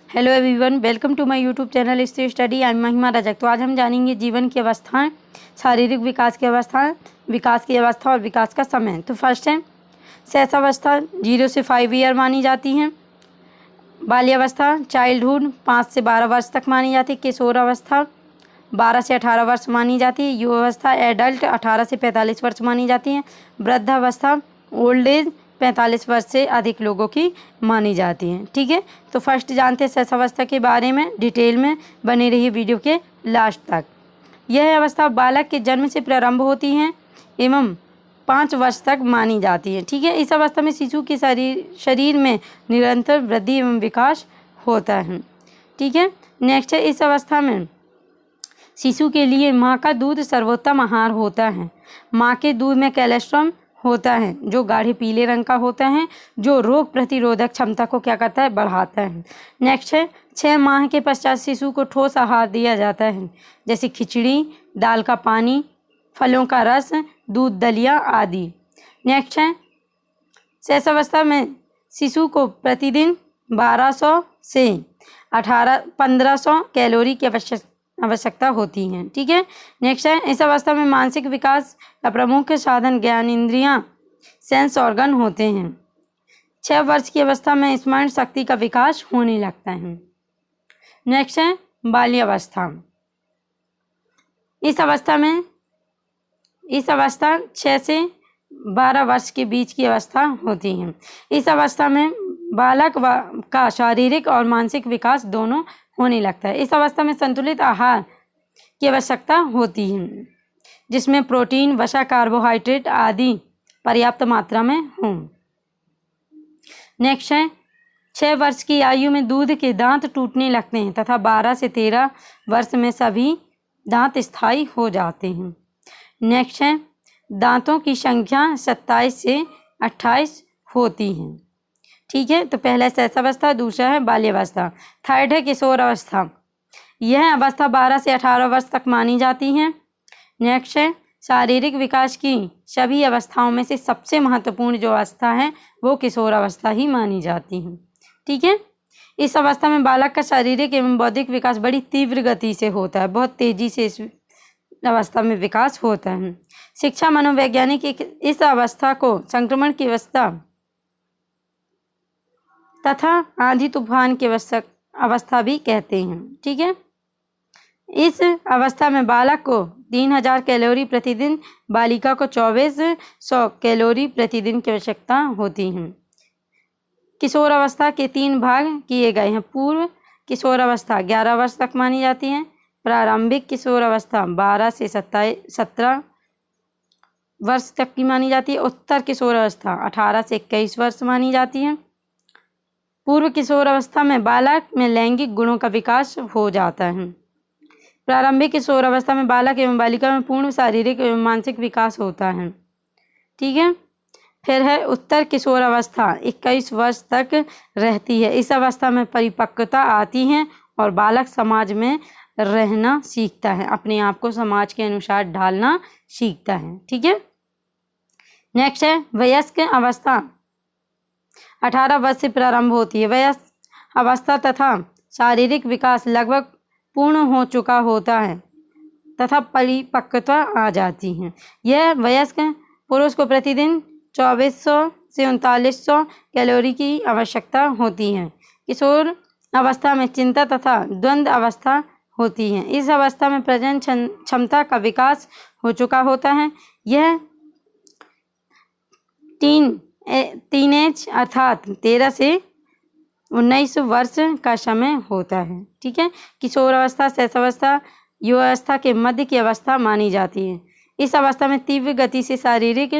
Hello everyone, welcome to my YouTube channel stay study. I am Mahima Rajak. तो आज हम जानेंगे जीवन की अवस्थाएं, शारीरिक विकास की अवस्थाएं, विकास की अवस्था और विकास का समय। तो फर्स्ट है शैशवावस्था, 0 से 5 ईयर मानी जाती हैं। बाल्यावस्था चाइल्डहुड 5 से 12 वर्ष तक मानी जाती है। किशोरावस्था 12 से 18 वर्ष मानी जाती है। युवावस्था एडल्ट 18 से 45 वर्ष मानी जाती है। वृद्धावस्था ओल्ड एज 45 वर्ष से अधिक लोगों की मानी जाती हैं। ठीक है, तो फर्स्ट जानते हैं शैशवावस्था के बारे में। डिटेल में बनी रही शवीडियो के लास्ट तक। यह अवस्था बालक के जन्म से प्रारंभ होती है एवं 5 वर्ष तक मानी जाती है। ठीक है, इस अवस्था में शिशु के शरीर में निरंतर वृद्धि एवं विकास होता है। ठीक है, नेक्स्ट है इस अवस्था में शिशु के लिए माँ का दूध सर्वोत्तम आहार होता है। माँ के दूध में कैल्शियम होता है जो गाढ़े पीले रंग का होता है, जो रोग प्रतिरोधक क्षमता को क्या करता है, बढ़ाता है। नेक्स्ट है 6 माह के पश्चात शिशु को ठोस आहार दिया जाता है, जैसे खिचड़ी, दाल का पानी, फलों का रस, दूध, दलिया आदि। नेक्स्ट है शैशवावस्था में शिशु को प्रतिदिन 1200 से 1500 कैलोरी की आवश्यकता होती है। ठीक है, नेक्स्ट है इस अवस्था में मानसिक विकास का प्रमुख साधन ज्ञान इंद्रियां, सेंस ऑर्गन होते हैं। 6 वर्ष की अवस्था में स्मरण शक्ति का विकास होने लगता है। नेक्स्ट है बाल्यावस्था। इस अवस्था 6 से 12 वर्ष के बीच की अवस्था होती है। इस अवस्था में बालक का शारीरिक और मानसिक विकास दोनों होने लगता है। इस अवस्था में संतुलित आहार की आवश्यकता होती है, जिसमें प्रोटीन, वसा, कार्बोहाइड्रेट आदि पर्याप्त मात्रा में हों। नेक्स्ट है 6 वर्ष की आयु में दूध के दांत टूटने लगते हैं तथा 12 से 13 वर्ष में सभी दांत स्थायी हो जाते हैं। नेक्स्ट है दांतों की संख्या 27 से 28 होती है। ठीक है, तो पहला शैशवावस्था, दूसरा है बाल्यावस्था। थर्ड है किशोरावस्था। यह अवस्था 12 से 18 वर्ष तक मानी जाती है। नेक्स्ट है शारीरिक विकास की सभी अवस्थाओं में से सबसे महत्वपूर्ण जो अवस्था है वो किशोरावस्था ही मानी जाती है। ठीक है, इस अवस्था में बालक का शारीरिक एवं बौद्धिक विकास बड़ी तीव्र गति से होता है, बहुत तेजी से इस अवस्था में विकास होता है। शिक्षा मनोवैज्ञानिक इस अवस्था को संक्रमण की अवस्था तथा आंधी तूफान की अवस्था भी कहते हैं। ठीक है, इस अवस्था में बालक को 3000 कैलोरी प्रतिदिन, बालिका को 2400 कैलोरी प्रतिदिन की आवश्यकता होती है। किशोरावस्था के 3 भाग किए गए हैं। पूर्व किशोरावस्था 11 वर्ष तक मानी जाती है। प्रारंभिक किशोरावस्था 12 से 17 वर्ष तक की मानी जाती है। उत्तर किशोरावस्था 18 से 21 वर्ष मानी जाती है। पूर्व किशोरावस्था में बालक में लैंगिक गुणों का विकास हो जाता है। प्रारंभिक किशोरावस्था में बालक एवं बालिका में पूर्ण शारीरिक एवं मानसिक विकास होता है। ठीक है, फिर है उत्तर किशोरावस्था 21 वर्ष तक रहती है। इस अवस्था में परिपक्वता आती है और बालक समाज में रहना सीखता है, अपने आप को समाज के अनुसार ढालना सीखता है। ठीक है, नेक्स्ट है वयस्क अवस्था। 18 वर्ष से प्रारंभ होती है। वयस्क अवस्था तथा शारीरिक विकास लगभग पूर्ण हो चुका होता है तथा परिपक्वता आ जाती है। यह वयस्क पुरुष को प्रतिदिन 2400 से 3900 कैलोरी की आवश्यकता होती है। किशोर अवस्था में चिंता तथा द्वंद्व अवस्था होती है। इस अवस्था में प्रजनन क्षमता का विकास हो चुका होता है। यह टीनेज अर्थात 13 से 19 वर्ष का समय होता है। ठीक है, किशोरावस्था, शैशवावस्था, युवावस्था के मध्य की अवस्था मानी जाती है। इस अवस्था में तीव्र गति से शारीरिक